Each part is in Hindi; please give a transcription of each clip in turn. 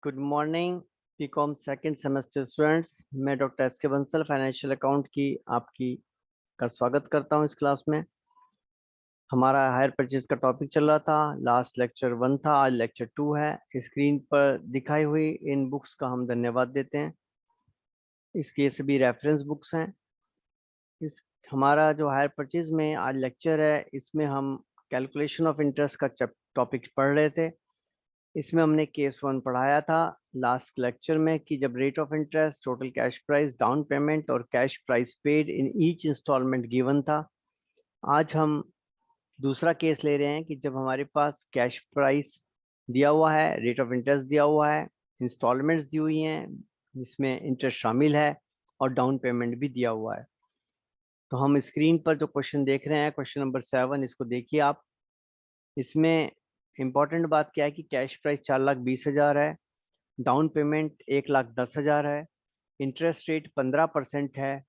Good morning BCom second semester students. मैं doctor S K Bansal financial account की आपकी का स्वागत करता हूं इस क्लास में। हमारा हायर परचेज का टॉपिक चल रहा था। लास्ट लेक्चर 1 था, आज लेक्चर 2 है। स्क्रीन पर दिखाई हुई इन बुक्स का हम धन्यवाद देते हैं। इसके सभी रेफरेंस बुक्स हैं। इस हमारा जो हायर परचेज में आज लेक्चर है, इसमें हम कैलकुलेशन ऑफ इंटरेस्ट का टॉपिक पढ़ रहे थे। इसमें हमने केस 1 पढ़ाया था लास्ट लेक्चर में कि जब rate of interest, total cash price, down payment और cash price paid in each instalment given था। आज हम दूसरा केस ले रहे हैं कि जब हमारे पास कैश प्राइस दिया हुआ है, रेट ऑफ इंटरेस्ट दिया हुआ है, इंस्टॉलमेंट्स दी हुई हैं जिसमें इंटरेस्ट शामिल है और डाउन पेमेंट भी दिया हुआ है। तो हम स्क्रीन पर जो क्वेश्चन देख रहे हैं, क्वेश्चन नंबर 7, इसको देखिए आप। इसमें इम्पॉर्टेंट बात क्या है कि कैश प्राइस 4,20,000 है, डाउन पेमेंट 1,10,000 है, इंटरेस्ट रेट 15% है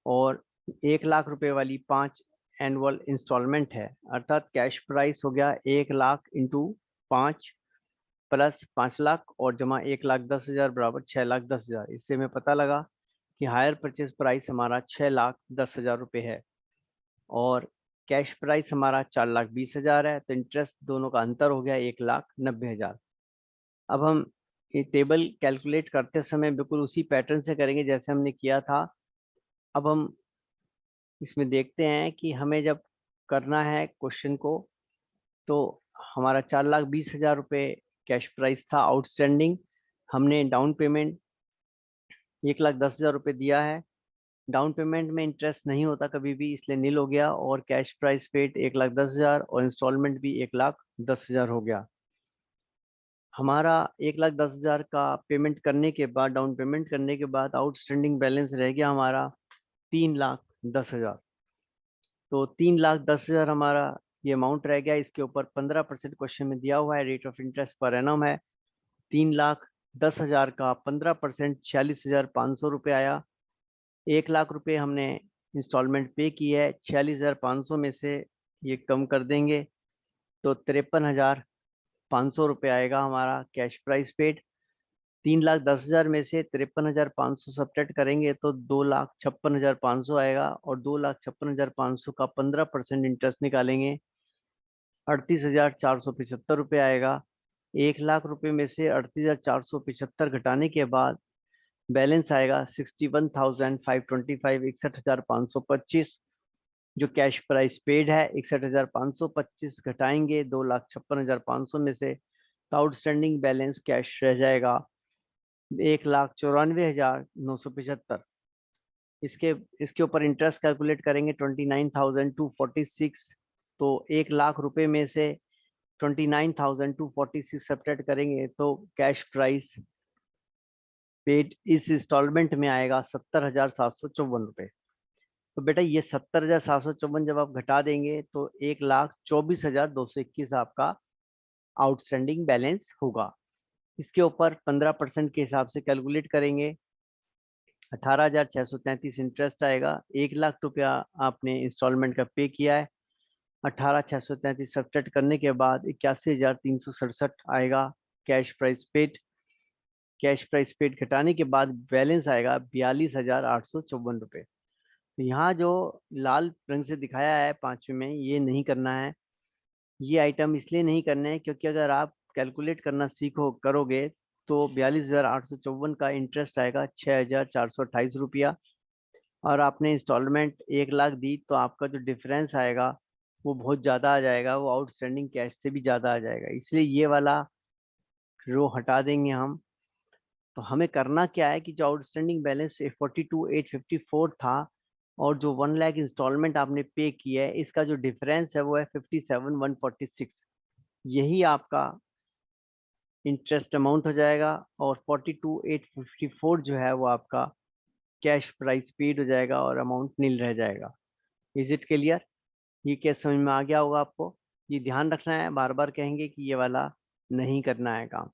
और 1,00,000 रुपए वाली 5 एनुअल इंस्टॉलमेंट है। अर्थात कैश प्राइस हो गया 1,00,000 इंटू 5 प्लस 5,00,000 और जमा 1,10,000 बराबर 6,10,000। इससे हमें पता लगा कि हायर परचेज प्राइस हमारा 6,10,000 रुपये है और कैश प्राइस हमारा 4,20,000 है। तो इंटरेस्ट दोनों का अंतर हो गया 1,90,000। अब हम ये टेबल कैलकुलेट करते समय बिल्कुल उसी पैटर्न से करेंगे जैसे हमने किया था। अब हम इसमें देखते हैं कि हमें जब करना है क्वेश्चन को, तो हमारा 4,20,000 रुपये कैश प्राइस था आउटस्टैंडिंग। हमने डाउन पेमेंट 1,10,000 रुपये दिया है। डाउन पेमेंट में इंटरेस्ट नहीं होता कभी भी, इसलिए नील हो गया और कैश प्राइस पेड 1,10,000 और इंस्टॉलमेंट भी 1,10,000 हो गया। हमारा 1,10,000 का पेमेंट करने के बाद, डाउन पेमेंट करने के बाद आउटस्टैंडिंग बैलेंस रह गया हमारा 3,10,000। तो 3,10,000 हमारा ये अमाउंट रह गया। इसके ऊपर 15% क्वेश्चन में दिया हुआ है, rate of interest per annum है। 3,10,000 का 15% 46,500 रुपये आया। 1,00,000 रुपये हमने इंस्टॉलमेंट पे की है, 46,500 में से ये कम कर देंगे तो 53,500 रुपये आएगा हमारा कैश प्राइस पेड। 3,10,000 में से 53,500 सब्ट्रैक्ट करेंगे तो 2,56,500 आएगा और 2,56,500 का 15% इंटरेस्ट निकालेंगे 38,475 रुपये आएगा। 1,00,000 रुपये में से 38,475 घटाने के बाद बैलेंस आएगा 61,525, 61,525। जो कैश प्राइस पेड है 61,525 घटाएंगे 2,56,500 में से, तो आउटस्टैंडिंग बैलेंस कैश रह जाएगा 1,94,975। इसके इसके ऊपर इंटरेस्ट कैलकुलेट करेंगे 29,246। तो 1,00,000 रुपए में से 29,246 सब्ट्रैक्ट करेंगे तो कैश प्राइस पेड इस इंस्टॉलमेंट में आएगा 70,754 रुपये। तो बेटा ये 70,754 जब आप घटा देंगे तो 1,24,221 आपका आउटस्टैंडिंग बैलेंस होगा। इसके ऊपर 15% के हिसाब से कैलकुलेट करेंगे 18,633 इंटरेस्ट आएगा। 1,00,000 रुपया आपने इंस्टॉलमेंट का पे किया है, 18,633 सब्ट्रैक्ट करने के बाद 81,367 आएगा cash price paid. Cash price paid घटाने के बाद बैलेंस आएगा 42,854 रुपये। तो यहाँ जो लाल रंग से दिखाया है पांचवे में, ये नहीं करना है। ये आइटम इसलिए नहीं करने हैं क्योंकि अगर आप कैलकुलेट करना सीखो करोगे तो 42,854 का इंटरेस्ट आएगा 6,428 रुपया और आपने इंस्टॉलमेंट 1,00,000 दी तो आपका जो डिफरेंस आएगा वो बहुत ज़्यादा आ जाएगा, वो आउटस्टैंडिंग कैश से भी ज़्यादा आ जाएगा। इसलिए ये वाला रो हटा देंगे हम। तो हमें करना क्या है कि जो आउटस्टैंडिंग बैलेंस 42,854 था और जो 1,00,000 इंस्टॉलमेंट आपने पे किया है, इसका जो डिफरेंस है वो है 57,146। यही आपका इंटरेस्ट अमाउंट हो जाएगा और 42,854 जो है वो आपका कैश प्राइस पेड हो जाएगा और अमाउंट नील रह जाएगा। Is it clear? ये क्या समझ में आ गया होगा आपको? ये ध्यान रखना है, बार बार कहेंगे कि ये वाला नहीं करना है काम।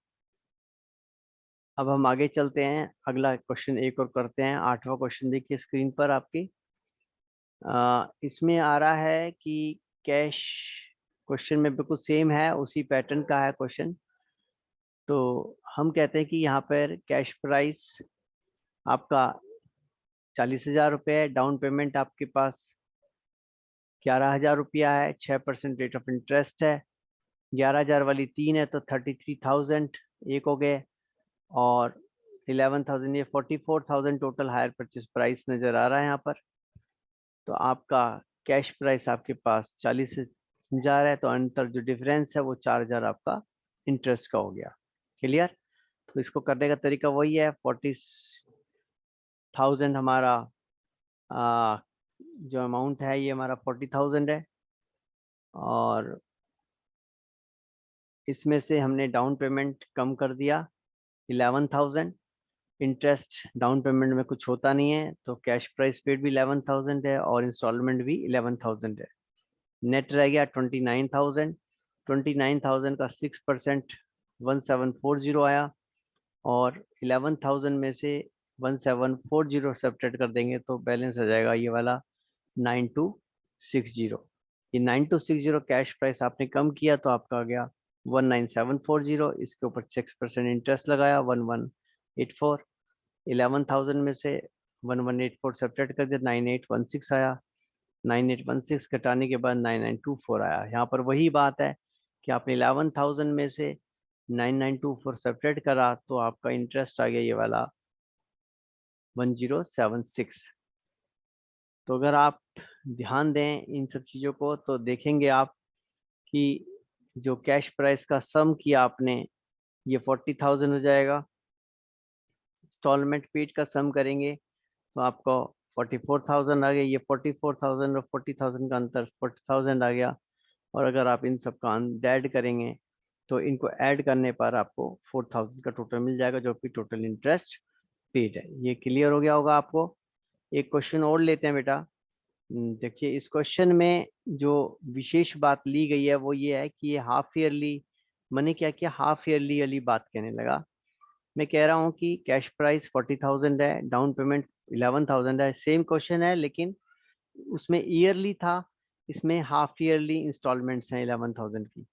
अब हम आगे चलते हैं, अगला क्वेश्चन एक और करते हैं। 8वां क्वेश्चन देखिए स्क्रीन पर आपकी। इसमें आ रहा है कि कैश, क्वेश्चन में बिल्कुल सेम है, उसी पैटर्न का है क्वेश्चन। तो हम कहते हैं कि यहाँ पर कैश प्राइस आपका 40,000 रुपये है, डाउन पेमेंट आपके पास 11,000 रुपया है, 6% रेट ऑफ इंटरेस्ट है, 11,000 वाली 3 है तो 33,000 एक हो गए, और 11,000 ये 44,000 टोटल हायर परचेज प्राइस नजर आ रहा है यहाँ पर। तो आपका कैश प्राइस आपके पास 40,000 है, तो अंतर जो डिफरेंस है वो 4,000 आपका इंटरेस्ट का हो गया। क्लियर? तो इसको करने का तरीका वही है, 40,000 हमारा जो अमाउंट है ये हमारा 40,000 है, और इसमें से हमने डाउन पेमेंट कम कर दिया 11,000, इंटरेस्ट डाउन पेमेंट में कुछ होता नहीं है, तो कैश प्राइस पेड भी 11,000 है और इंस्टॉलमेंट भी 11,000 है। नेट रह गया 29,000। 29,000 का 6% 1740 आया, और 11,000 में से 1740 सब्ट्रैक्ट कर देंगे तो बैलेंस आ जाएगा ये वाला 9260। ये 9260 कैश प्राइस आपने कम किया तो आपका आ गया 19740। इसके ऊपर 6% इंटरेस्ट लगाया 1184। 11,000 में से 1184 सब्ट्रैक्ट कर दिया 9816 आया। 9816 घटाने के बाद 9924 आया। यहाँ पर वही बात है कि आपने 11,000 में से 9924 सब्ट्रैक्ट करा तो आपका इंटरेस्ट आ गया ये वाला 1076। तो अगर आप ध्यान दें इन सब चीज़ों को तो देखेंगे आप कि जो कैश प्राइस का सम किया आपने ये 40,000 हो जाएगा। इंस्टॉलमेंट पेड का सम करेंगे तो आपको 44,000 आ गया। ये 44,000 और 40,000 का अंतर 40,000 आ गया, और अगर आप इन सब का ऐड करेंगे तो इनको ऐड करने पर आपको 4,000 का टोटल मिल जाएगा, जो कि टोटल इंटरेस्ट पेड है। ये क्लियर हो गया होगा आपको। एक क्वेश्चन और लेते हैं बेटा। देखिए इस क्वेश्चन में जो विशेष बात ली गई है वो ये है कि ये हाफ ईयरली, मैंने क्या किया हाफ ईयरली वाली बात कहने लगा। मैं कह रहा हूँ कि कैश प्राइस 40,000 है, डाउन पेमेंट 11,000 है, सेम क्वेश्चन है लेकिन उसमें ईयरली था, इसमें हाफ ईयरली इंस्टॉलमेंट्स हैं 11,000 की।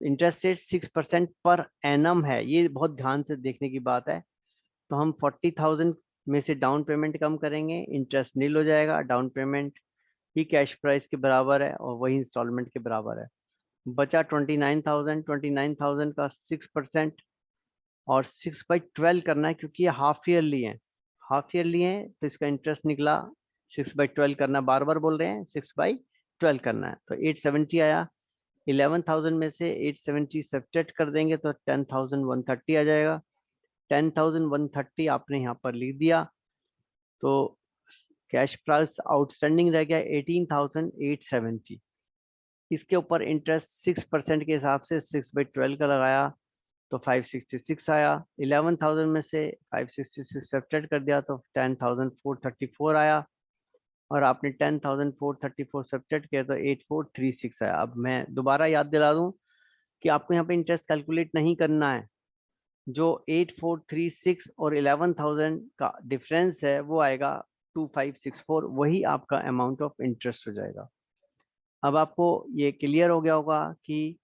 इंटरेस्ट रेट 6% पर एनम है, ये बहुत ध्यान से देखने की बात है। तो हम 40,000 में से डाउन पेमेंट कम करेंगे, इंटरेस्ट नील हो जाएगा, डाउन पेमेंट ही कैश प्राइस के बराबर है और वही इंस्टॉलमेंट के बराबर है। बचा 29,000। 29,000 का 6% और 6/12 करना है, क्योंकि ये हाफ ईयरली है। हाफ ईयरली है तो इसका इंटरेस्ट निकला 6/12 करना, बार बार बोल रहे हैं 6/12 करना है। तो 870 आया। 11,000 में से 870 सब्ट्रैक्ट कर देंगे तो 10,130 आ जाएगा। 10,130 आपने यहाँ पर लिख दिया, तो कैश प्राइस आउटस्टैंडिंग रह गया 18,870। इसके ऊपर इंटरेस्ट 6% के हिसाब से 6/12 का लगाया तो 566 आया। 11,000 में से 566 सब्ट्रैक्ट कर दिया तो 10,434 आया, और आपने 10,434 सब्ट्रैक्ट किया तो 8,436 आया। अब मैं दोबारा याद दिला दूं कि आपको यहाँ पे इंटरेस्ट कैलकुलेट नहीं करना है। जो 8,436 और 11,000 का डिफरेंस है वो आएगा 2,564, वही आपका अमाउंट ऑफ इंटरेस्ट हो जाएगा। अब आपको ये क्लियर हो गया होगा कि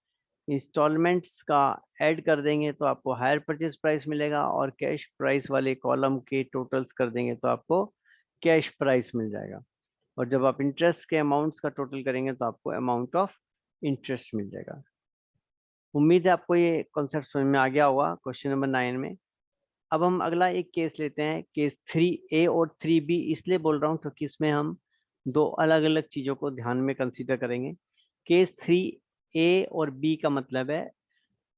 इंस्टॉलमेंट्स का ऐड कर देंगे तो आपको हायर परचेज प्राइस मिलेगा, और कैश प्राइस वाले कॉलम के टोटल्स कर देंगे तो आपको कैश प्राइस मिल जाएगा, और जब आप इंटरेस्ट के अमाउंट्स का टोटल करेंगे तो आपको अमाउंट ऑफ इंटरेस्ट मिल जाएगा। उम्मीद है आपको ये कॉन्सेप्ट समझ में आ गया होगा क्वेश्चन नंबर 9 में। अब हम अगला एक केस लेते हैं, केस 3A और 3B। इसलिए बोल रहा हूँ क्योंकि इसमें हम दो अलग अलग चीज़ों को ध्यान में कंसीडर करेंगे। केस 3A और B का मतलब है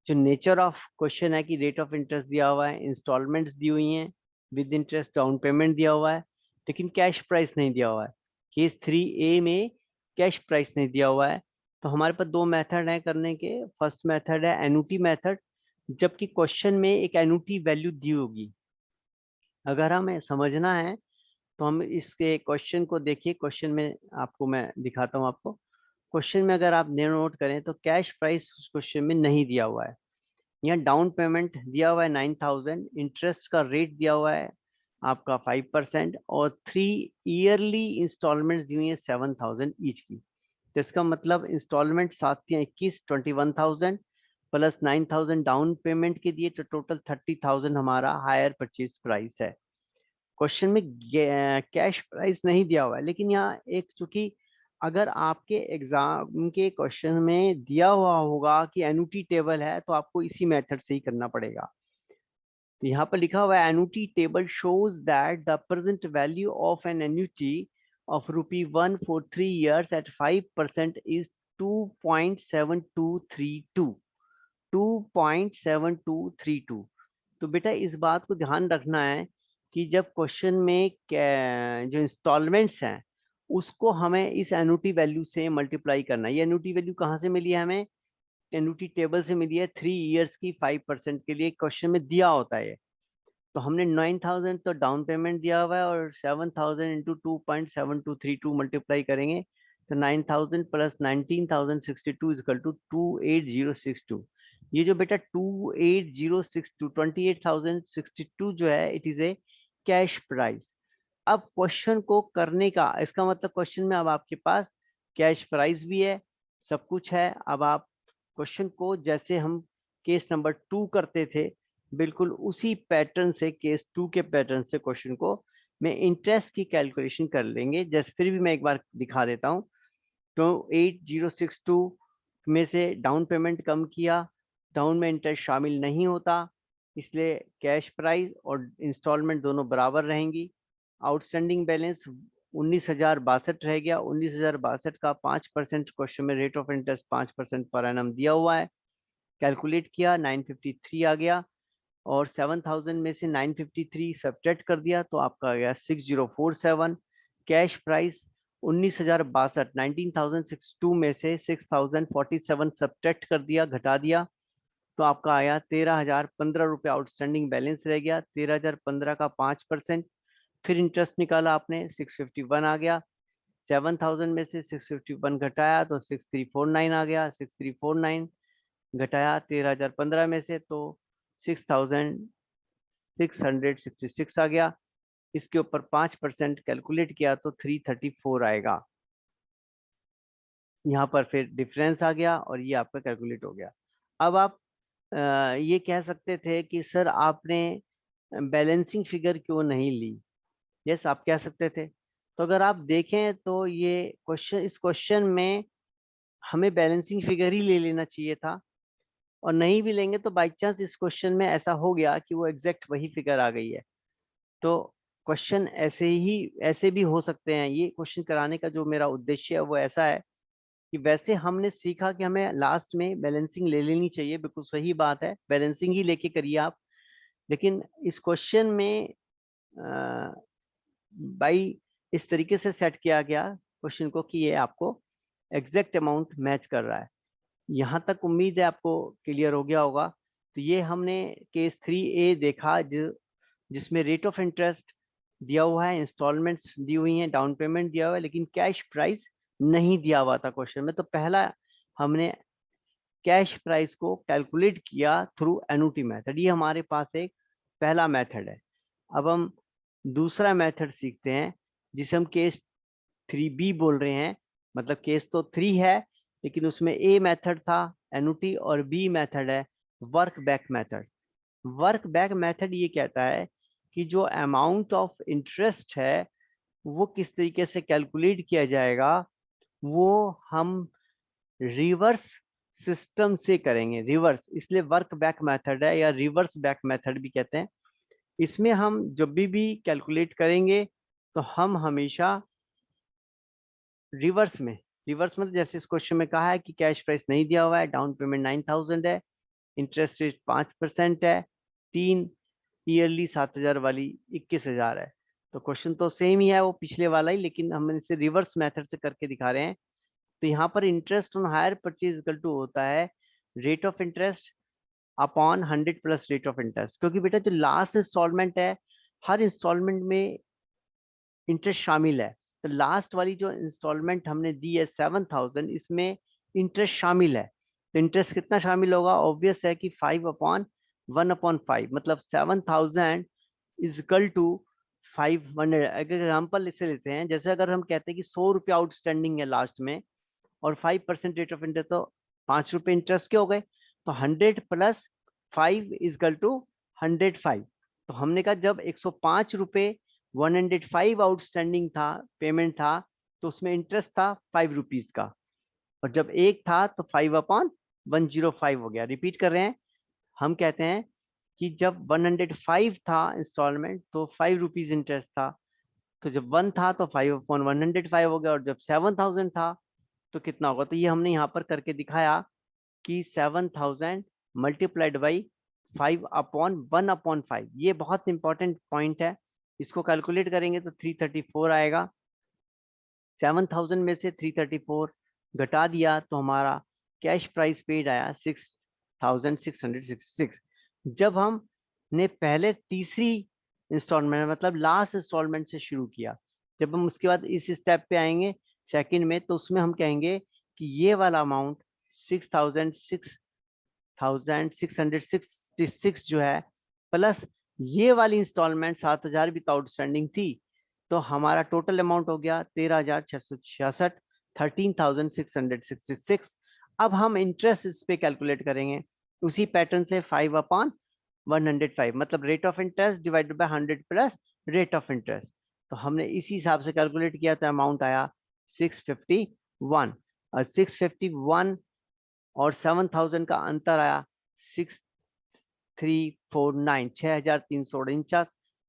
जो नेचर ऑफ क्वेश्चन है कि रेट ऑफ इंटरेस्ट दिया हुआ है, इंस्टॉलमेंट्स दी हुई हैं विद इंटरेस्ट, डाउन पेमेंट दिया हुआ है, लेकिन कैश प्राइस नहीं दिया हुआ है। केस 3A में कैश प्राइस नहीं दिया हुआ है, तो हमारे पास दो मेथड हैं करने के। फर्स्ट मेथड है एनुटी मेथड, जबकि क्वेश्चन में एक एनुटी वैल्यू दी होगी। अगर हमें समझना है तो हम इसके क्वेश्चन को देखिए। क्वेश्चन में आपको मैं दिखाता हूँ आपको। क्वेश्चन में अगर आप नोट करें तो कैश प्राइस उस क्वेश्चन में नहीं दिया हुआ है। यहाँ डाउन पेमेंट दिया हुआ है 9,000, इंटरेस्ट का रेट दिया हुआ है आपका 5%, और 3 ईयरली इंस्टॉलमेंट दी हुई है 7,000 ईच की। तो इसका मतलब इंस्टॉलमेंट 7 या 21 21,000, प्लस 9,000 डाउन पेमेंट के दिए, तो टोटल 30,000 हमारा हायर परचेज प्राइस है। क्वेश्चन में कैश प्राइस नहीं दिया हुआ है, लेकिन यहाँ एक चूंकि अगर आपके एग्जाम के क्वेश्चन में दिया हुआ होगा कि एन्युटी टेबल है, तो आपको इसी मेथड से ही करना पड़ेगा। तो यहाँ पर लिखा हुआ है annuity table shows that the present value of an annuity of ₹1 for 3 years at 5% is 2.7232। 2.7232। तो बेटा इस बात को ध्यान रखना है कि जब क्वेश्चन में जो इंस्टॉलमेंट्स हैं उसको हमें इस एन्युटी वैल्यू से मल्टीप्लाई करना है। ये एन्युटी वैल्यू कहाँ से मिली है हमें? एन्युटी टेबल से मिली है। 3 इयर्स की 5% के लिए क्वेश्चन में दिया होता है। तो हमने 9,000 तो डाउन पेमेंट दिया हुआ है और 7,000 इंटू 2.7232 मल्टीप्लाई करेंगे तो 9,000 प्लस 19,062 इजकल टू 28,062। ये जो बेटा 28,062 28,062 जो है it is a cash price. अब क्वेश्चन को करने का इसका मतलब क्वेश्चन में अब आपके पास कैश प्राइस भी है, सब कुछ है। अब आप क्वेश्चन को जैसे हम केस नंबर 2 करते थे बिल्कुल उसी पैटर्न से, केस 2 के पैटर्न से क्वेश्चन को मैं इंटरेस्ट की कैलकुलेशन कर लेंगे। जैसे फिर भी मैं एक बार दिखा देता हूँ। तो 8062 में से डाउन पेमेंट कम किया, डाउन में इंटरेस्ट शामिल नहीं होता, इसलिए कैश प्राइस और इंस्टॉलमेंट दोनों बराबर रहेंगी। आउटस्टैंडिंग बैलेंस 19,062 रह गया। 19,062 का 5% क्वेश्चन में rate of interest 5% per annum दिया हुआ है। कैलकुलेट किया 953 आ गया और 7,000 में से 953 सब्ट्रैक्ट कर दिया तो आपका आ गया 6047। कैश प्राइस 19,062 19,062 में से 6,047 सब्ट्रैक्ट कर दिया, घटा दिया तो आपका आया 13,015 रुपये आउटस्टैंडिंग बैलेंस रह गया। 13,015 का 5%, फिर इंटरेस्ट निकाला आपने 651 आ गया। 7,000 में से 651 घटाया तो 6349 आ गया। 6349 घटाया 13,015 में से तो 6,666 आ गया। इसके ऊपर 5% कैलकुलेट किया तो 334 आएगा। यहाँ पर फिर डिफरेंस आ गया और ये आपका कैलकुलेट हो गया। अब आप ये कह सकते थे कि सर आपने बैलेंसिंग फिगर क्यों नहीं ली? यस, आप कह सकते थे। तो अगर आप देखें तो ये क्वेश्चन, इस क्वेश्चन में हमें बैलेंसिंग फिगर ही ले लेना चाहिए था, और नहीं भी लेंगे तो बाई चांस इस क्वेश्चन में ऐसा हो गया कि वो एग्जैक्ट वही फिगर आ गई है तो क्वेश्चन ऐसे भी हो सकते हैं। ये क्वेश्चन कराने का जो मेरा उद्देश्य है वो ऐसा है कि वैसे हमने सीखा कि हमें लास्ट में बैलेंसिंग ले लेनी चाहिए, बिल्कुल सही बात है, बैलेंसिंग ही लेके करिए आप। लेकिन इस क्वेश्चन में बाई इस तरीके से सेट किया गया क्वेश्चन को कि ये आपको एग्जैक्ट अमाउंट मैच कर रहा है। यहाँ तक उम्मीद है आपको क्लियर हो गया होगा। तो ये हमने केस 3A देखा जिसमें रेट ऑफ इंटरेस्ट दिया हुआ है, इंस्टॉलमेंट्स दी हुई हैं, डाउन पेमेंट दिया हुआ है, लेकिन कैश प्राइस नहीं दिया हुआ था क्वेश्चन में। तो पहला हमने कैश प्राइस को कैलकुलेट किया थ्रू एन्युटी मेथड, ये हमारे पास एक पहला मेथड है। अब हम दूसरा मेथड सीखते हैं जिसे हम केस 3B बोल रहे हैं। मतलब केस तो 3 है लेकिन उसमें A मेथड था एन्युटी और B मेथड है work back method. Work back method ये कहता है कि जो अमाउंट ऑफ इंटरेस्ट है वो किस तरीके से कैलकुलेट किया जाएगा, वो हम रिवर्स सिस्टम से करेंगे। रिवर्स इसलिए वर्क बैक मेथड है या रिवर्स बैक मेथड भी कहते हैं। इसमें हम जब भी कैलकुलेट करेंगे तो हम हमेशा रिवर्स में, रिवर्स मतलब जैसे इस क्वेश्चन में कहा है कि कैश प्राइस नहीं दिया हुआ है, डाउन पेमेंट 9,000 है, इंटरेस्ट रेट 5% है, 3 ईयरली 7,000 वाली 21,000 है। तो क्वेश्चन तो सेम ही है वो पिछले वाला ही, लेकिन हम इसे रिवर्स मेथड से करके दिखा रहे हैं। तो यहाँ पर interest on hire purchase equal to होता है rate of interest upon 100 plus rate of interest. क्योंकि बेटा जो लास्ट इंस्टॉलमेंट है, हर इंस्टॉलमेंट में इंटरेस्ट शामिल है। तो लास्ट वाली जो इंस्टॉलमेंट हमने दी है 7,000, इसमें इंटरेस्ट शामिल है। तो इंटरेस्ट कितना शामिल होगा? ऑब्वियस है कि 5/1/5, मतलब 7,000 इज इक्वल टू 500। एक एग्जाम्पल इससे लेते हैं, जैसे अगर हम कहते हैं कि 100 रुपये आउटस्टैंडिंग है लास्ट में और 5% रेट ऑफ इंटरेस्ट, तो 5 रुपये इंटरेस्ट के हो गए। तो 100 प्लस 5 इजकल टू 105। तो हमने कहा जब 105 रुपये 105 आउटस्टैंडिंग था, पेमेंट था, तो उसमें इंटरेस्ट था 5 रुपीज का, और जब एक था तो 5/105 हो गया। रिपीट कर रहे हैं, हम कहते हैं कि जब 105 था इंस्टॉलमेंट तो 5 रुपीज इंटरेस्ट था, तो जब 1 था तो 5/105 हो गया, और जब 7000 था तो कितना होगा। तो ये हमने यहाँ पर करके दिखाया कि 7000 मल्टीप्लाइड बाई 5/1/5। ये बहुत इंपॉर्टेंट पॉइंट है, इसको कैलकुलेट करेंगे तो 334 आएगा। 7000 में से 334 घटा दिया तो हमारा कैश प्राइस पेड आया 6666। जब हमने पहले तीसरी इंस्टॉलमेंट मतलब लास्ट इंस्टॉलमेंट से शुरू किया, जब हम उसके बाद इस स्टेप पे आएंगे सेकंड में, तो उसमें हम कहेंगे कि ये वाला अमाउंट 6666 जो है, प्लस ये वाली इंस्टॉलमेंट 7000 भी तो आउटस्टैंडिंग थी, तो हमारा टोटल अमाउंट हो गया 13666, 13666। अब हम इंटरेस्ट इस पे कैलकुलेट करेंगे उसी पैटर्न से, 5/105 मतलब rate of interest divided by 100 plus rate of interest. तो हमने इसी हिसाब से कैलकुलेट किया, तो अमाउंट आया 651, और 651 और 7000 का अंतर आया 6349, 6349,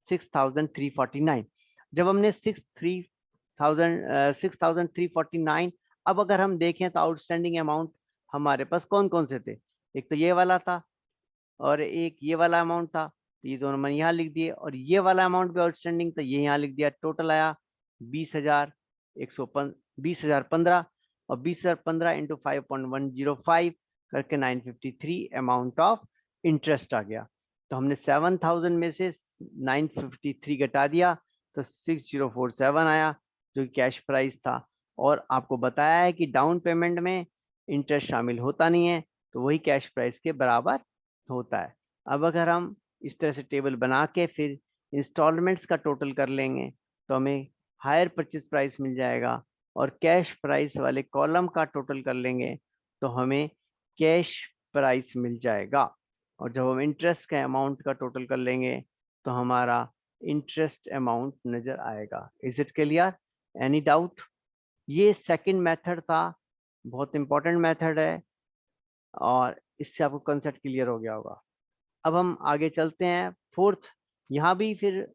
6349। जब हमने 6349, अब अगर हम देखें तो आउटस्टैंडिंग अमाउंट हमारे पास कौन कौन से थे, एक तो ये वाला था और एक ये वाला अमाउंट था, तो ये दोनों मैंने यहाँ लिख दिए, और ये वाला अमाउंट भी आउटस्टैंडिंग था, ये यहाँ लिख दिया। टोटल आया 20,015, और 20,015 इंटू 5.105 करके 953 अमाउंट ऑफ इंटरेस्ट आ गया। तो हमने 7000 में से 953 घटा दिया तो 6047 आया, जो कैश प्राइस था। और आपको बताया है कि डाउन पेमेंट में इंटरेस्ट शामिल होता नहीं है, तो वही कैश प्राइस के बराबर होता है। अब अगर हम इस तरह से टेबल बना के फिर इंस्टॉलमेंट्स का टोटल कर लेंगे तो हमें हायर परचेज प्राइस मिल जाएगा, और कैश प्राइस वाले कॉलम का टोटल कर लेंगे तो हमें कैश प्राइस मिल जाएगा। और जब हम इंटरेस्ट के अमाउंट का टोटल कर लेंगे तो हमारा इंटरेस्ट अमाउंट नजर आएगा। Is it clear? Any doubt? ये सेकंड मेथड था, बहुत इंपॉर्टेंट मेथड है, और इससे आपको कंसेप्ट क्लियर हो गया होगा। अब हम आगे चलते हैं फोर्थ। यहाँ भी फिर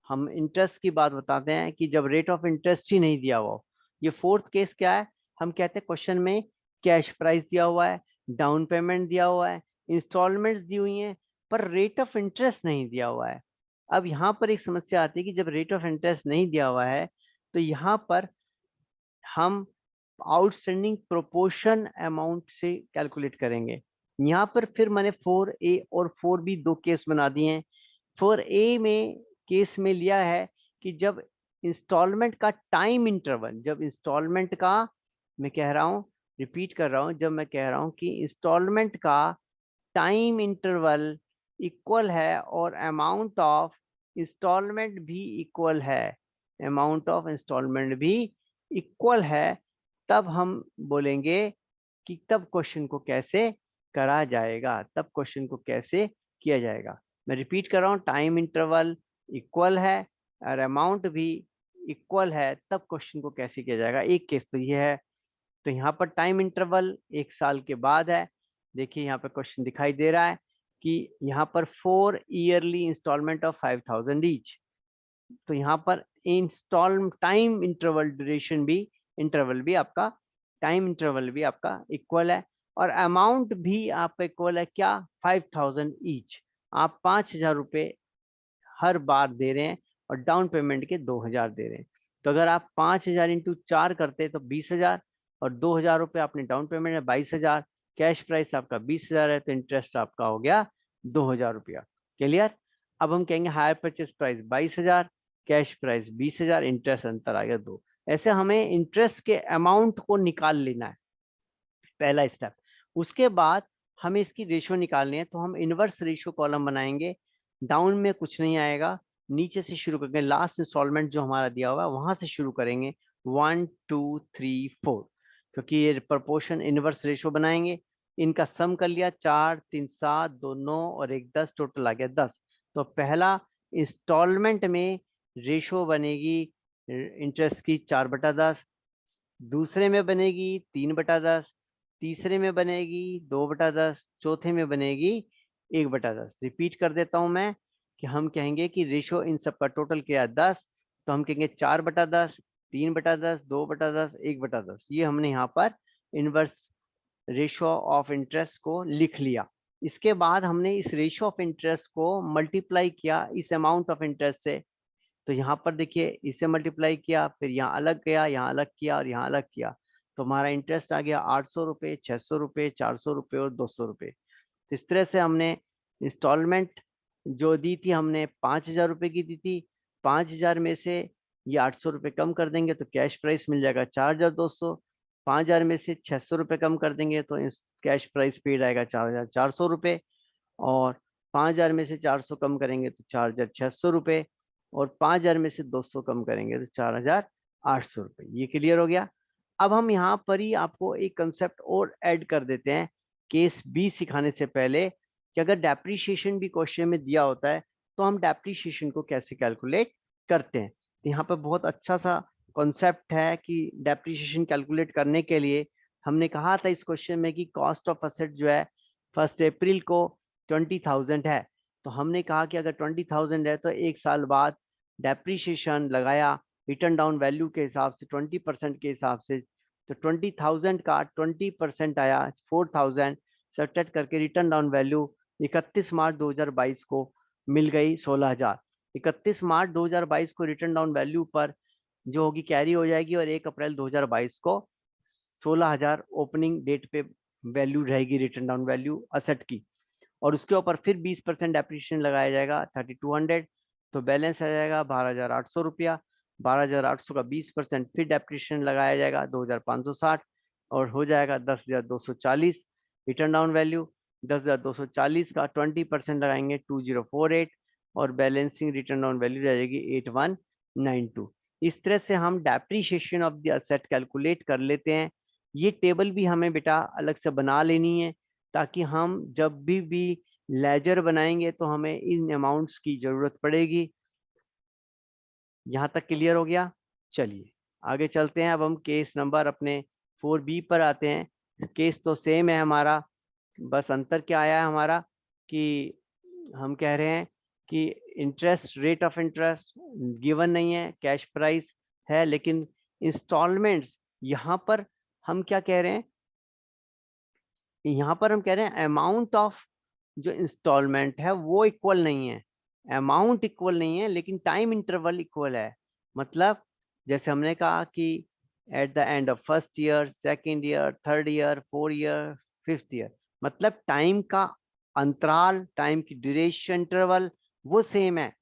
हम इंटरेस्ट की बात बताते हैं कि जब रेट ऑफ इंटरेस्ट ही नहीं दिया हुआ। ये फोर्थ केस क्या है, हम कहते हैं क्वेश्चन में कैश प्राइस दिया हुआ है, डाउन पेमेंट दिया हुआ है, इंस्टॉलमेंट्स दी हुई हैं, पर रेट ऑफ इंटरेस्ट नहीं दिया हुआ है। अब यहाँ पर एक समस्या आती है कि जब रेट ऑफ इंटरेस्ट नहीं दिया हुआ है तो यहाँ पर हम आउटस्टैंडिंग प्रोपोर्शन अमाउंट से कैलकुलेट करेंगे। यहाँ पर फिर मैंने 4A और 4B दो केस बना दिए हैं। 4A में केस में लिया है कि जब इंस्टॉलमेंट का टाइम इंटरवल, जब इंस्टॉलमेंट का, मैं कह रहा हूँ, रिपीट कर रहा हूँ, जब मैं कह रहा हूँ कि इंस्टॉलमेंट का टाइम इंटरवल इक्वल है और अमाउंट ऑफ इंस्टॉलमेंट भी इक्वल है, अमाउंट ऑफ इंस्टॉलमेंट भी इक्वल है, तब हम बोलेंगे कि तब क्वेश्चन को कैसे करा जाएगा, तब क्वेश्चन को कैसे किया जाएगा। मैं रिपीट कर रहा हूँ, टाइम इंटरवल इक्वल है और अमाउंट भी इक्वल है, तब क्वेश्चन को कैसे किया जाएगा। एक केस तो ये है। तो यहाँ पर टाइम इंटरवल 1 साल के बाद है। देखिए यहाँ पर क्वेश्चन दिखाई दे रहा है कि यहाँ पर 4 ईयरली इंस्टॉलमेंट ऑफ 5000 ईच। तो यहाँ पर इंस्टॉल टाइम इंटरवल ड्यूरेशन भी, इंटरवल भी आपका, टाइम इंटरवल भी आपका इक्वल है, और अमाउंट भी आपका इक्वल है। क्या? 5000 ईच। आप 5000 रुपये हर बार दे रहे हैं और डाउन पेमेंट के 2000 दे रहे हैं। तो अगर आप 5000 इंटू 4 करते तो 20000, और 2000 रुपये आपने डाउन पेमेंट है 22000, कैश प्राइस आपका 20000 है, तो इंटरेस्ट आपका हो गया 2000 रुपया। क्लियर? अब हम कहेंगे higher purchase price 22000, cash price 20000, interest अंतर आ गया 2। ऐसे हमें इंटरेस्ट के अमाउंट को निकाल लेना है, पहला स्टेप। उसके बाद हमें इसकी रेशो निकालनी है, तो हम इनवर्स रेशो कॉलम बनाएंगे। डाउन में कुछ नहीं आएगा, नीचे से शुरू करेंगे, लास्ट इंस्टॉलमेंट जो हमारा दिया होगा वहां से शुरू करेंगे, 1 2 3 4, क्योंकि ये प्रोपोर्शन इनवर्स रेशो बनाएंगे। इनका सम कर लिया, 4 3 7 2 9 और 1 10, टोटल आ गया 10। तो पहला इंस्टॉलमेंट में रेशो बनेगी इंटरेस्ट की 4/10, दूसरे में बनेगी 3/10, तीसरे में बनेगी 2/10, चौथे में बनेगी 1/10। रिपीट कर देता हूं मैं कि हम कहेंगे कि रेशो इन सब का टोटल क्या है 10, तो हम कहेंगे 4/10, 3/10, 2/10, 1/10। ये हमने यहाँ पर इनवर्स रेशो ऑफ इंटरेस्ट को लिख लिया। इसके बाद हमने इस रेशो ऑफ इंटरेस्ट को मल्टीप्लाई किया इस अमाउंट ऑफ इंटरेस्ट से। तो यहाँ पर देखिए इसे मल्टीप्लाई किया, फिर यहाँ अलग गया, यहाँ अलग किया और यहाँ अलग किया, तो हमारा इंटरेस्ट आ गया 800 रुपये, 600 रुपये, 400 रुपये और 200 रुपये। इस तरह से हमने इंस्टॉलमेंट जो दी थी हमने 5,000 रुपये की दी थी। 5,000 में से ये 800 रुपये कम कर देंगे तो कैश प्राइस मिल जाएगा 4,200। 5,000 में से 600 रुपये कम कर देंगे तो इस कैश प्राइस पेड आएगा 4,400 रुपये। और 5,000 में से 400 कम करेंगे तो 4,600 रुपये, और 5,000 में से 200 कम करेंगे तो 4,800 रुपये। ये क्लियर हो गया। अब हम यहाँ पर ही आपको एक कंसेप्ट और ऐड कर देते हैं केस बी सिखाने से पहले, कि अगर डेप्रीशिएशन भी क्वेश्चन में दिया होता है तो हम डेप्रीशिएशन को कैसे कैलकुलेट करते हैं। तो यहाँ पर बहुत अच्छा सा कॉन्सेप्ट है कि डेप्रीशिएशन कैलकुलेट करने के लिए हमने कहा था इस क्वेश्चन में कि कॉस्ट ऑफ असेट जो है 1 अप्रैल को 20,000 है। तो हमने कहा कि अगर 20,000 है तो एक साल बाद डेप्रीशिएशन लगाया रिटर्न डाउन वैल्यू के हिसाब से 20% के हिसाब से, तो 20,000 का 20% आया 4,000, सब्ट्रैक्ट करके रिटर्न डाउन वैल्यू 31 मार्च 2022 को मिल गई 16,000। 31 मार्च 2022 को रिटर्न डाउन वैल्यू पर जो होगी कैरी हो जाएगी और 1 अप्रैल 2022 को 16,000 ओपनिंग डेट पे वैल्यू रहेगी रिटर्न डाउन वैल्यू असेट की। और उसके ऊपर फिर 20% डेप्रिसिएशन लगाया जाएगा 3,200, तो बैलेंस आ जाएगा 12,800 रुपया। 12,800 का 20% फिर डेप्रिसिएशन लगाया जाएगा 2,560 और हो जाएगा 10,240 रिटर्न डाउन वैल्यू। 10,240 का 20% लगाएंगे 2,048 और बैलेंसिंग रिटर्न डाउन वैल्यू रहेगी 8,192। इस तरह से हम depreciation of the asset calculate कर लेते हैं। ये टेबल भी हमें बेटा अलग से बना लेनी है ताकि हम जब भी लेजर बनाएंगे तो हमें इन अमाउंट्स की जरूरत पड़ेगी। यहाँ तक क्लियर हो गया। चलिए आगे चलते हैं। अब हम केस नंबर अपने 4B पर आते हैं। केस तो सेम है हमारा, बस अंतर क्या आया है हमारा कि हम कह रहे हैं कि interest rate of interest given नहीं है, कैश प्राइस है, लेकिन इंस्टॉलमेंट्स यहाँ पर हम क्या कह रहे हैं, यहाँ पर हम कह रहे हैं अमाउंट ऑफ जो इंस्टॉलमेंट है वो इक्वल नहीं है, अमाउंट इक्वल नहीं है लेकिन टाइम इंटरवल इक्वल है। मतलब जैसे हमने कहा कि at the end of first year, second year, third year, 4 year, 5th year, मतलब टाइम का अंतराल, टाइम की ड्यूरेशन इंटरवल वो सेम है,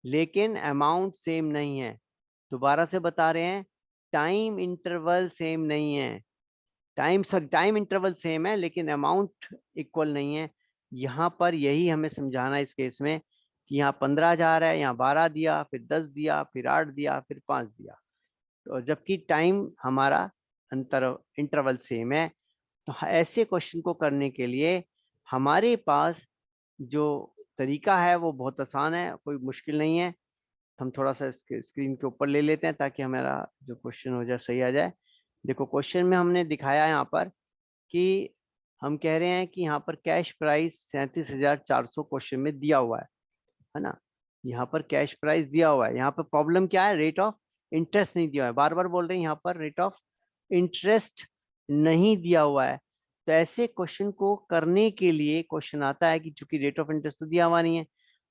लेकिन अमाउंट सेम नहीं है। दोबारा से बता रहे हैं, टाइम इंटरवल सेम नहीं है, टाइम इंटरवल सेम है लेकिन अमाउंट इक्वल नहीं है। यहाँ पर यही हमें समझाना है इस केस में कि यहाँ 15,000 है, यहाँ 12 दिया, फिर 10 दिया, फिर 8 दिया, फिर 5 दिया, तो जबकि टाइम हमारा इंटरवल सेम है। तो ऐसे क्वेश्चन को करने के लिए हमारे पास जो तरीका है वो बहुत आसान है, कोई मुश्किल नहीं है। हम थोड़ा सा इसके स्क्रीन के ऊपर ले लेते हैं ताकि हमारा जो क्वेश्चन हो जाए सही आ जाए। देखो क्वेश्चन में हमने दिखाया यहाँ पर कि हम कह रहे हैं कि यहाँ पर कैश प्राइस 37,400 क्वेश्चन में दिया हुआ है ना। यहाँ पर कैश प्राइस दिया हुआ है, यहाँ पर प्रॉब्लम क्या है, रेट ऑफ इंटरेस्ट नहीं दिया हुआ है। बार बार बोल रहे हैं यहाँ पर रेट ऑफ इंटरेस्ट नहीं दिया हुआ है। तो ऐसे क्वेश्चन को करने के लिए क्वेश्चन आता है कि चूंकि रेट ऑफ इंटरेस्ट तो दिया हुआ नहीं है,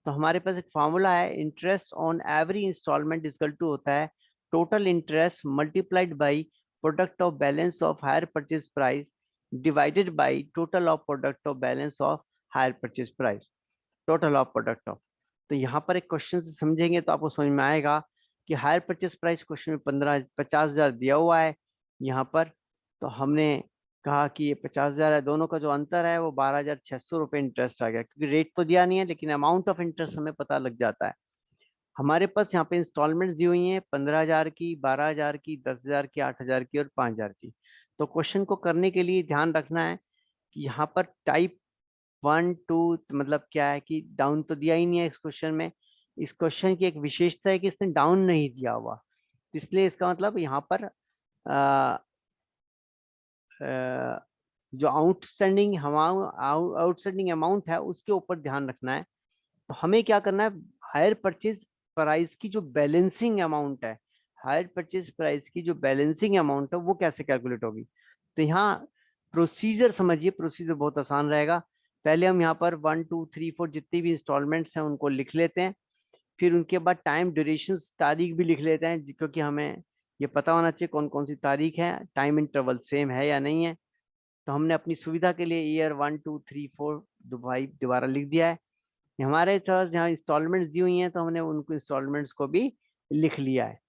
तो हमारे पास एक फॉर्मूला है, interest on every installment equal to होता है total interest multiplied by product of balance of hire purchase price divided by total of product of balance of hire purchase price, total of product of. तो यहाँ पर एक क्वेश्चन से समझेंगे तो आपको समझ में आएगा कि हायर परचेज प्राइस क्वेश्चन में 50,000 दिया हुआ है यहाँ पर। तो हमने कहा कि ये 50,000 है, दोनों का जो अंतर है वो 12,600 रुपये इंटरेस्ट आ गया, क्योंकि रेट तो दिया नहीं है लेकिन अमाउंट ऑफ इंटरेस्ट हमें पता लग जाता है। हमारे पास यहाँ पे इंस्टॉलमेंट्स दी हुई हैं 15,000 की, 12,000 की, 10,000 की, 8,000 की और 5,000 की। तो क्वेश्चन को करने के लिए ध्यान रखना है कि यहाँ पर टाइप 1 2 मतलब क्या है कि डाउन तो दिया ही नहीं है इस क्वेश्चन में। इस क्वेश्चन की एक विशेषता है कि इसने डाउन नहीं दिया हुआ, इसलिए इसका मतलब यहाँ पर जो आउटस्टैंडिंग अमाउंट है उसके ऊपर ध्यान रखना है। तो हमें क्या करना है, हायर परचेज प्राइस की जो बैलेंसिंग अमाउंट है, हायर परचेज प्राइस की जो बैलेंसिंग अमाउंट है वो कैसे कैलकुलेट होगी। तो यहाँ प्रोसीजर समझिए, प्रोसीजर बहुत आसान रहेगा। पहले हम यहाँ पर 1 2 3 4 जितनी भी इंस्टॉलमेंट्स हैं उनको लिख लेते हैं, फिर उनके बाद टाइम ड्यूरेशन तारीख भी लिख लेते हैं, क्योंकि हमें ये पता होना चाहिए कौन कौन सी तारीख है, टाइम इंटरवल सेम है या नहीं है। तो हमने अपनी सुविधा के लिए ईयर 1 2 3 4 भाई दोबारा लिख दिया है। हमारे पास यहाँ इंस्टॉलमेंट्स दी हुई हैं तो हमने उनको इंस्टॉलमेंट्स को भी लिख लिया है।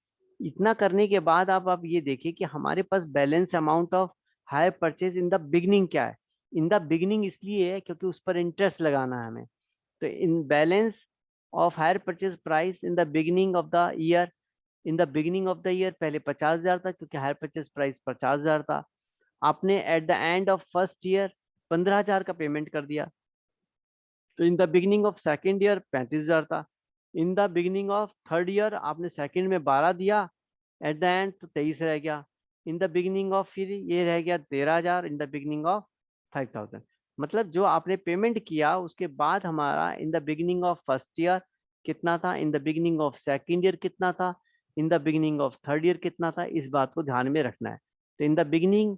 इतना करने के बाद आप ये देखिए कि हमारे पास balance amount of hire purchase in the beginning क्या है। इन द बिगनिंग इसलिए है क्योंकि उस पर इंटरेस्ट लगाना है हमें। तो in balance of hire purchase price in the beginning of the year, in the beginning of the year पहले 50,000 था क्योंकि हायर परचेज प्राइस 50,000 था। आपने at the end of first year 15,000 का पेमेंट कर दिया। तो in the beginning of second year 35,000 था। In the beginning of third year आपने सेकेंड में 12 दिया, एट द एंड तो 23 रह गया। इन द बिगिनिंग ऑफ फिर ये रह गया 13,000, इन द बिगिनिंग ऑफ 5,000। मतलब जो आपने पेमेंट किया उसके बाद हमारा in the beginning of first year कितना था, in the beginning of second year कितना था, in the beginning of third year कितना था, इस बात को ध्यान में रखना है। तो इन द बिगिनिंग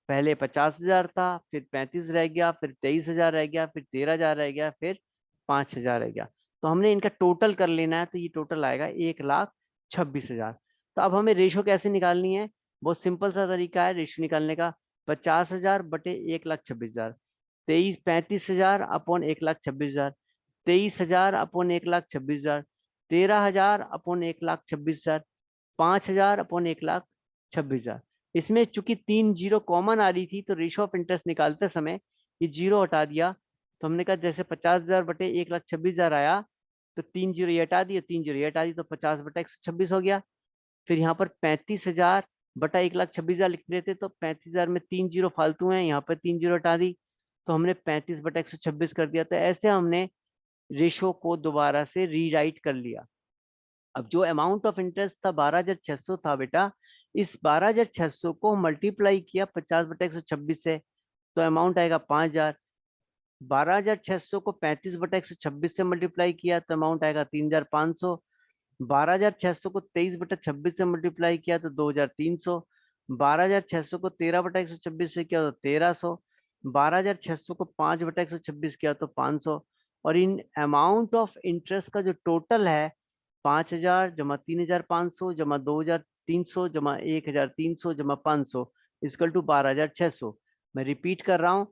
पहले 50,000 था, फिर 35 रह गया, फिर 23,000 रह गया, फिर 13,000 रह गया, फिर 5,000 रह गया। तो हमने इनका टोटल कर लेना है, तो ये टोटल आएगा 1,26,000। तो अब हमें रेशो कैसे निकालनी है, बहुत सिंपल सा तरीका है रेशो निकालने का। 50,000 बटे 1,26,000, 35,000 अपॉन 1,26,000, 23,000 अपॉन 1,26,000, 13,000 अपॉन 1,26,000, 5,000 अपॉन 1,26,000। इसमें चूंकि 3 जीरो कॉमन आ रही थी तो रेशो ऑफ इंटरेस्ट निकालते समय ये जीरो हटा दिया। तो हमने कहा जैसे 50,000 बटे 1,26,000 आया, तो 3 जीरो ये हटा दिए, 3 जीरो ये हटा दी, तो 50 बटा 126 हो गया। फिर यहाँ पर 35,000 बटा 1,26,000 लिख रहे थे, तो 35,000 में 3 जीरो फालतू है, यहाँ पर 3 जीरो हटा दी, तो हमने 35 बटा 126 कर दिया। तो ऐसे हमने रेशो को दोबारा से रीराइट कर लिया। अब जो अमाउंट ऑफ इंटरेस्ट था 12,600 था बेटा, इस 12,600 को मल्टीप्लाई किया 50 बटा 126 से, तो अमाउंट आएगा 5,000। 12,600 को 35 बटा 126 से मल्टीप्लाई किया तो अमाउंट आएगा 3,500। 12,600 को 23 बटा 26 से मल्टीप्लाई किया तो 2,300। 12,600 को 13 बटा 126 से किया तो 1,300। 12,600 को 5 बटा 126 किया तो 500। और इन अमाउंट ऑफ इंटरेस्ट का जो टोटल है 5,000 जमा 3,500 जमा 2,300 जमा 1,300 जमा 500 इक्वल टू 12,600। मैं रिपीट कर रहा हूँ,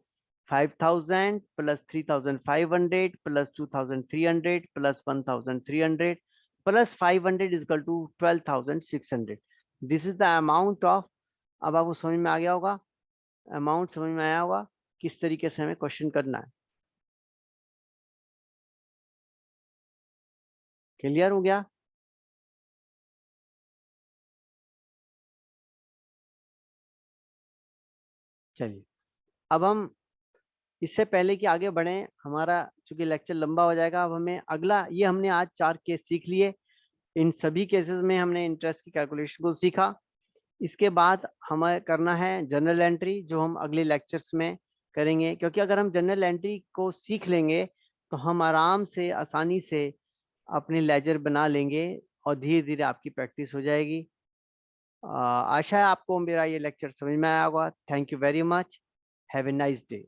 5,000 plus 3,500 plus 2,300 plus 1,300 plus 500 is equal to 12,600। This is the amount of. अब आपको समझ में आ गया होगा, अमाउंट समझ में आया होगा किस तरीके से हमें क्वेश्चन करना है। क्लियर हो गया। चलिए अब हम इससे पहले कि आगे बढ़े, हमारा चूंकि लेक्चर लंबा हो जाएगा, अब हमें अगला, ये हमने आज 4 केस सीख लिए। इन सभी केसेस में हमने इंटरेस्ट की कैलकुलेशन को सीखा। इसके बाद हमें करना है जनरल एंट्री, जो हम अगले लेक्चर्स में करेंगे, क्योंकि अगर हम जनरल एंट्री को सीख लेंगे तो हम आराम से आसानी से अपने लेजर बना लेंगे और धीरे धीरे आपकी प्रैक्टिस हो जाएगी। आशा है आपको मेरा ये लेक्चर समझ में आया होगा। Thank you very much. Have a nice day.